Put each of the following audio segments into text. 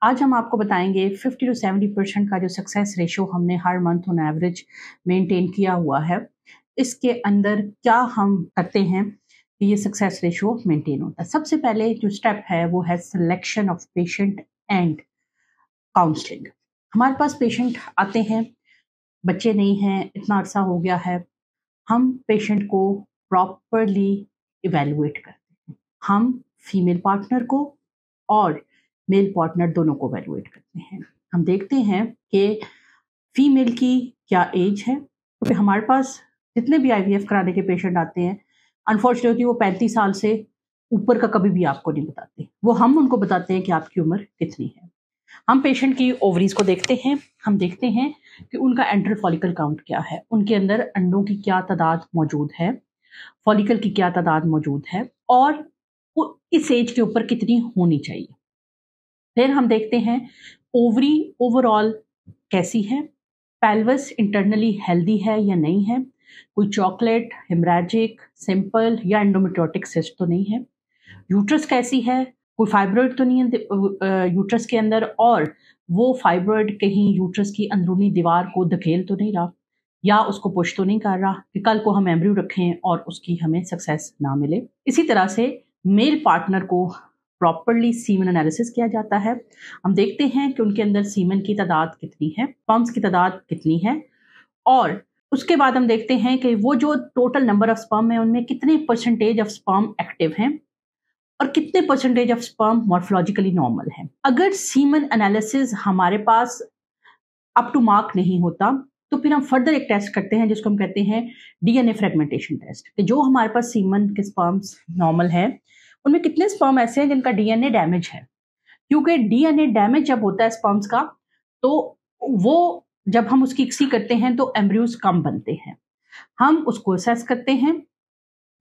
आज हम आपको बताएंगे 50 to 70% का जो सक्सेस रेशो हमने हर मंथ ऑन एवरेज मेंटेन किया हुआ है, इसके अंदर क्या हम करते हैं कि ये सक्सेस रेशो मेंटेन होता है। सबसे पहले जो स्टेप है वो है selection of patient and counselling. हमारे पास पेशेंट आते हैं, बच्चे नहीं हैं, इतना अरसा हो गया है, हम पेशेंट को प्रॉपरली इवेलुएट करते हैं। हम फीमेल पार्टनर को और मेल पार्टनर दोनों को इवेलुएट करते हैं। हम देखते हैं कि फीमेल की क्या एज है, क्योंकि हमारे पास जितने भी आईवीएफ कराने के पेशेंट आते हैं, अनफॉर्चुनेटली वो 35 साल से ऊपर का कभी भी आपको नहीं बताते। वो हम उनको बताते हैं कि आपकी उम्र कितनी है। हम पेशेंट की ओवरीज को देखते हैं, हम देखते हैं कि उनका एंट्रल फॉलिकल काउंट क्या है, उनके अंदर अंडों की क्या तादाद मौजूद है, फॉलिकल की क्या तादाद मौजूद है और वो इस एज के ऊपर कितनी होनी चाहिए। फिर हम देखते हैं ओवरी ओवरऑल कैसी है, पेल्विस इंटरनली हेल्दी है या नहीं है, कोई चॉकलेट, हेमराजिक, सिंपल या एंडोमेट्रियोटिक सिस्ट तो नहीं है, यूट्रस कैसी है, कोई फाइब्रॉइड तो नहीं है यूट्रस के अंदर, और वो फाइब्रॉइड कहीं यूट्रस की अंदरूनी दीवार को धकेल तो नहीं रहा या उसको पुश तो नहीं कर रहा कि कल को हम एम्ब्रियो रखें और उसकी हमें सक्सेस ना मिले। इसी तरह से मेल पार्टनर को प्रॉपरली सीमन एनालिसिस किया जाता है। हम देखते हैं कि उनके अंदर सीमन की तादाद कितनी है, स्पर्म्स की तादाद कितनी है, और उसके बाद हम देखते हैं कि वो जो टोटल नंबर ऑफ स्पर्म है उनमें कितने परसेंटेज ऑफ स्पर्म एक्टिव हैं और कितने percentage of sperm morphologically normal है। अगर सीमन एनालिसिस हमारे पास अप टू मार्क नहीं होता तो फिर हम फर्दर एक टेस्ट करते हैं जिसको हम कहते हैं डीएनए फ्रेगमेंटेशन टेस्ट, कि जो हमारे पास सीमन के स्पर्म्स नॉर्मल है उनमें कितने स्पर्म ऐसे हैं जिनका डीएनए डैमेज है। क्योंकि डीएनए डैमेज जब होता है स्पर्म्स का, तो वो जब हम उसकी इक्सी करते हैं तो एम्ब्रियोज कम बनते हैं। हम उसको असेस करते हैं।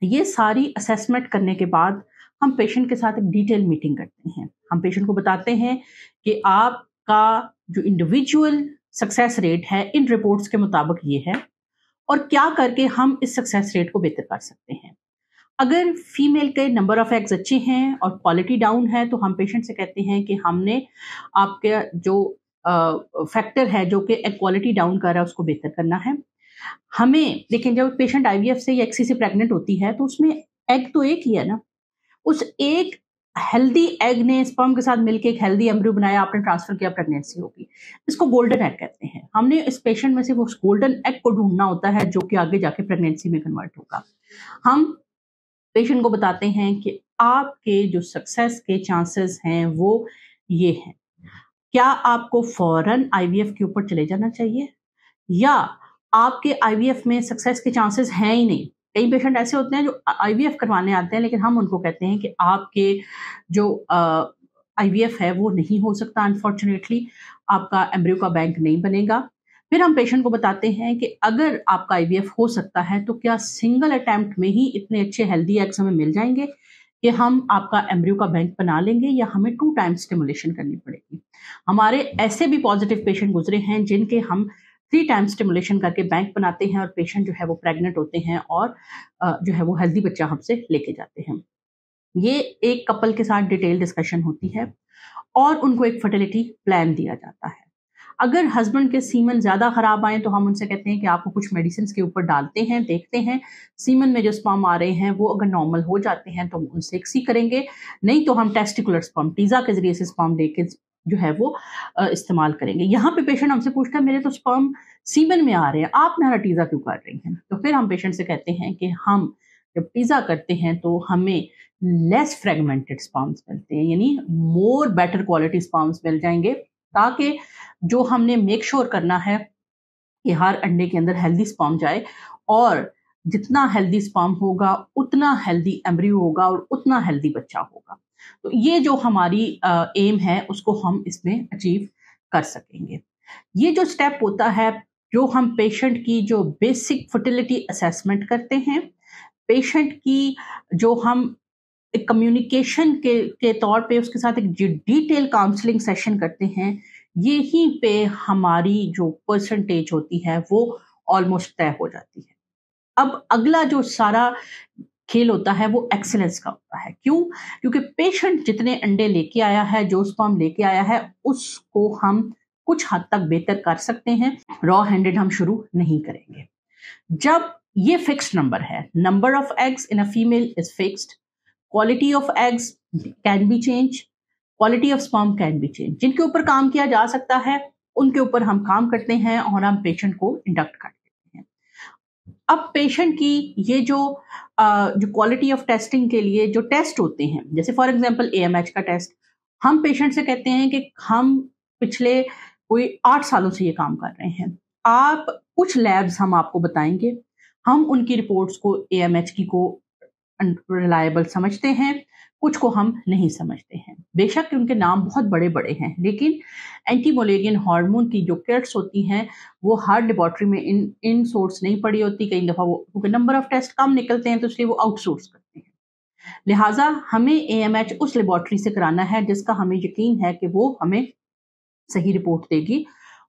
ये सारी असेसमेंट करने के बाद हम पेशेंट के साथ एक डिटेल मीटिंग करते हैं। हम पेशेंट को बताते हैं कि आपका जो इंडिविजुअल सक्सेस रेट है इन रिपोर्ट्स के मुताबिक ये है और क्या करके हम इस सक्सेस रेट को बेहतर कर सकते हैं। अगर फीमेल के नंबर ऑफ एग्स अच्छे हैं और क्वालिटी डाउन है तो हम पेशेंट से कहते हैं कि हमने आपके जो फैक्टर है जो कि क्वालिटी डाउन कर रहा है उसको बेहतर करना है हमें। लेकिन जब पेशेंट आईवीएफ से या एक्सी से प्रेग्नेंट होती है तो उसमें एग तो एक ही है ना, उस एक हेल्दी एग ने स्पर्म के साथ मिलकर एक हेल्दी एम्ब्रियो बनाया, आपने ट्रांसफर किया, प्रेगनेंसी होगी। इसको गोल्डन एग कहते हैं। हमने इस पेशेंट में से वो गोल्डन एग को ढूंढना होता है जो कि आगे जाके प्रेगनेंसी में कन्वर्ट होगा। हम पेशेंट को बताते हैं कि आपके जो सक्सेस के चांसेस हैं वो ये हैं। क्या आपको फौरन आईवीएफ के ऊपर चले जाना चाहिए या आपके आईवीएफ में सक्सेस के चांसेस हैं ही नहीं। कई पेशेंट ऐसे होते हैं जो आईवीएफ करवाने आते हैं लेकिन हम उनको कहते हैं कि आपके जो आईवीएफ है वो नहीं हो सकता, अनफॉर्चुनेटली आपका एम्ब्रियो का बैंक नहीं बनेगा। फिर हम पेशेंट को बताते हैं कि अगर आपका आईवीएफ हो सकता है तो क्या सिंगल अटेम्प्ट में ही इतने अच्छे हेल्दी एग्स हमें मिल जाएंगे कि हम आपका एम्ब्रियो का बैंक बना लेंगे या हमें 2 टाइम्स स्टिमुलेशन करनी पड़ेगी। हमारे ऐसे भी पॉजिटिव पेशेंट गुजरे हैं जिनके हम 3 टाइम्स स्टिमुलेशन करके बैंक बनाते हैं और पेशेंट जो है वो प्रेग्नेंट होते हैं और जो है वो हेल्दी बच्चा हमसे लेके जाते हैं। ये एक कपल के साथ डिटेल डिस्कशन होती है और उनको एक फर्टिलिटी प्लान दिया जाता है। अगर हस्बैंड के सीमन ज्यादा खराब आए तो हम उनसे कहते हैं कि आपको कुछ मेडिसिन के ऊपर डालते हैं, देखते हैं सीमन में जो स्पर्म आ रहे हैं वो अगर नॉर्मल हो जाते हैं तो हम उनसे एक्सी करेंगे, नहीं तो हम टेस्टिकुलर स्पर्म टीजा के जरिए से स्पर्म लेके जो है वो इस्तेमाल करेंगे। यहाँ पे पेशेंट हमसे पूछता है मेरे तो स्पर्म सीमन में आ रहे हैं, आप मेरा टीजा क्यों कर रही हैं? तो फिर हम पेशेंट से कहते हैं कि हम जब टीजा करते हैं तो हमें लेस फ्रेगमेंटेड स्पर्म्स मिलते हैं, यानी मोर बेटर क्वालिटी स्पर्म्स मिल जाएंगे, ताकि जो हमने मेक श्योर करना है कि हर अंडे के अंदर हेल्दी स्पर्म जाए और जितना हेल्दी स्पर्म होगा उतना हेल्दी एम्ब्रियो होगा और उतना हेल्दी बच्चा होगा। तो ये जो हमारी एम है उसको हम इसमें अचीव कर सकेंगे। ये जो स्टेप होता है, जो हम पेशेंट की जो बेसिक फर्टिलिटी असेसमेंट करते हैं, पेशेंट की जो हम एक कम्युनिकेशन के तौर पे उसके साथ एक डिटेल काउंसलिंग सेशन करते हैं, यहीं पे हमारी जो परसेंटेज होती है वो ऑलमोस्ट तय हो जाती है। अब अगला जो सारा खेल होता है वो एक्सीलेंस का होता है। क्यों? क्योंकि पेशेंट जितने अंडे लेके आया है, जो स्पर्म लेके आया है, उसको हम कुछ हद तक बेहतर कर सकते हैं, रॉ हैंडेड हम शुरू नहीं करेंगे। जब ये फिक्स्ड नंबर है, number of eggs in a female is fixed, quality of eggs can be change, quality of sperm can be change. जिनके ऊपर काम किया जा सकता है उनके ऊपर हम काम करते हैं और हम पेशेंट को इंडक्ट कर देते हैं। अब पेशेंट की ये जो क्वालिटी ऑफ टेस्टिंग के लिए जो टेस्ट होते हैं, जैसे फॉर एग्जांपल एएमएच का टेस्ट, हम पेशेंट से कहते हैं कि हम पिछले कोई 8 सालों से ये काम कर रहे हैं, आप कुछ लैब्स हम आपको बताएंगे, हम उनकी रिपोर्ट्स को एएमएच की को रिलायबल समझते हैं, कुछ को हम नहीं समझते हैं। बेशक उनके नाम बहुत बड़े बड़े हैं, लेकिन एंटी मलेरियन हार्मोन की जो किट्स होती हैं वो हर लेबोरेटरी में इन सोर्स नहीं पड़ी होती। कई दफ़ा वो क्योंकि नंबर ऑफ टेस्ट कम निकलते हैं तो इसलिए वो आउटसोर्स करते हैं। लिहाजा हमें एएमएच उस लेबोरेटरी से कराना है जिसका हमें यकीन है कि वो हमें सही रिपोर्ट देगी।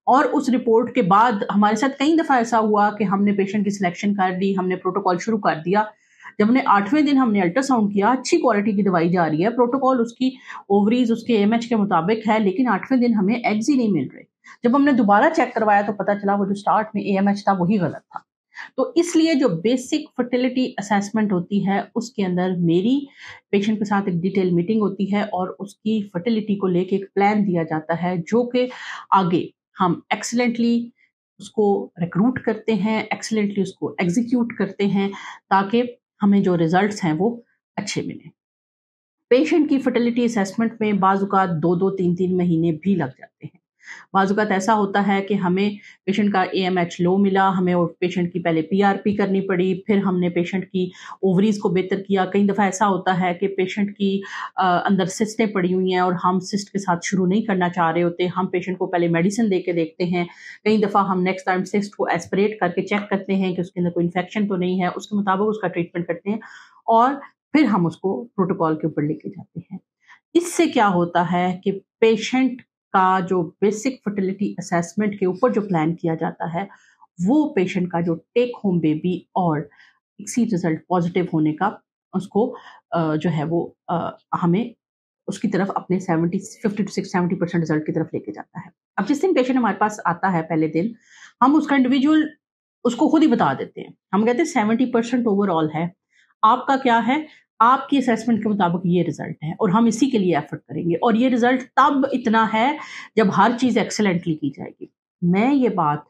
और उस रिपोर्ट के बाद हमारे साथ कई दफ़ा ऐसा हुआ कि हमने पेशेंट की सिलेक्शन कर दी, हमने प्रोटोकॉल शुरू कर दिया। जब हमने 8वें दिन हमने अल्ट्रासाउंड किया, अच्छी क्वालिटी की दवाई जा रही है, प्रोटोकॉल उसकी ओवरीज उसके एएमएच के मुताबिक है, लेकिन 8वें दिन हमें एग्स ही नहीं मिल रहे। जब हमने दोबारा चेक करवाया तो पता चला वो जो स्टार्ट में एएमएच था वही गलत था। तो इसलिए जो बेसिक फर्टिलिटी असेसमेंट होती है उसके अंदर मेरी पेशेंट के साथ एक डिटेल मीटिंग होती है और उसकी फर्टिलिटी को लेके एक प्लान दिया जाता है जो कि आगे हम एक्सीलेंटली उसको रिक्रूट करते हैं, एक्सीलेंटली उसको एग्जीक्यूट करते हैं ताकि हमें जो रिजल्ट्स हैं वो अच्छे मिलें। पेशेंट की फर्टिलिटी असेसमेंट में बाज़-औक़ात 2-2 3-3 महीने भी लग जाते हैं। बाज़-औक़ात ऐसा होता है कि हमें पेशेंट का एएमएच लो मिला, हमें और पेशेंट की पहले पीआरपी करनी पड़ी, फिर हमने पेशेंट की ओवरीज़ को बेहतर किया। कई दफ़ा ऐसा होता है कि पेशेंट की अंदर सिस्टें पड़ी हुई हैं और हम सिस्ट के साथ शुरू नहीं करना चाह रहे होते। हम पेशेंट को पहले मेडिसिन दे के देखते हैं। कई दफ़ा हम नेक्स्ट टाइम सिस्ट को एस्पिरेट करके चेक करते हैं कि उसके अंदर कोई इन्फेक्शन तो नहीं है, उसके मुताबिक उसका ट्रीटमेंट करते हैं और फिर हम उसको प्रोटोकॉल के ऊपर लेके जाते हैं। इससे क्या होता है कि पेशेंट का जो बेसिक फर्टिलिटी असेसमेंट के ऊपर जो प्लान किया जाता है, वो पेशेंट का जो टेक होम बेबी और इसी रिजल्ट पॉजिटिव होने का उसको जो है वो हमें उसकी तरफ अपने 70 50 टू 70% रिजल्ट की तरफ लेके जाता है। अब जिस दिन पेशेंट हमारे पास आता है पहले दिन, हम उसका इंडिविजुअल उसको खुद ही बता देते हैं। हम कहते हैं 70% ओवरऑल है, आपका क्या है? आपकी असेसमेंट के मुताबिक ये रिजल्ट है और हम इसी के लिए एफर्ट करेंगे और ये रिजल्ट तब इतना है जब हर चीज़ एक्सीलेंटली की जाएगी। मैं ये बात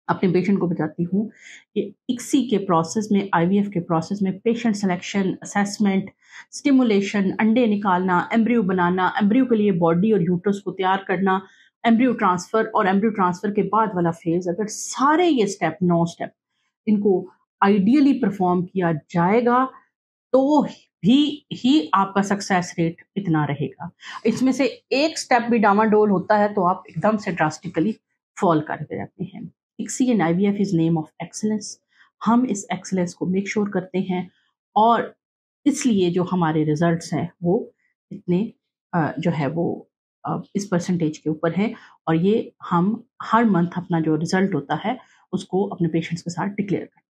अपने पेशेंट को बताती हूँ कि इक्सी के प्रोसेस में, आईवीएफ के प्रोसेस में पेशेंट सिलेक्शन, असेसमेंट, स्टिमुलेशन, अंडे निकालना, एम्ब्रियो बनाना, एम्ब्रियो के लिए बॉडी और यूट्रस को तैयार करना, एम्ब्रियो ट्रांसफ़र और एम्ब्रियो ट्रांसफ़र के बाद वाला फेज़, अगर सारे ये स्टेप 9 स्टेप इनको आइडियली परफॉर्म किया जाएगा तो भी ही आपका सक्सेस रेट इतना रहेगा। इसमें से एक स्टेप भी डामाडोल होता है तो आप एकदम से ड्रास्टिकली फॉल कर जाते हैं। ICSI and IVF is name of excellence. हम इस एक्सीलेंस को मेक श्योर करते हैं और इसलिए जो हमारे रिजल्ट्स हैं वो इतने जो है वो इस परसेंटेज के ऊपर है और ये हम हर मंथ अपना जो रिजल्ट होता है उसको अपने पेशेंट्स के साथ डिक्लेयर करते हैं।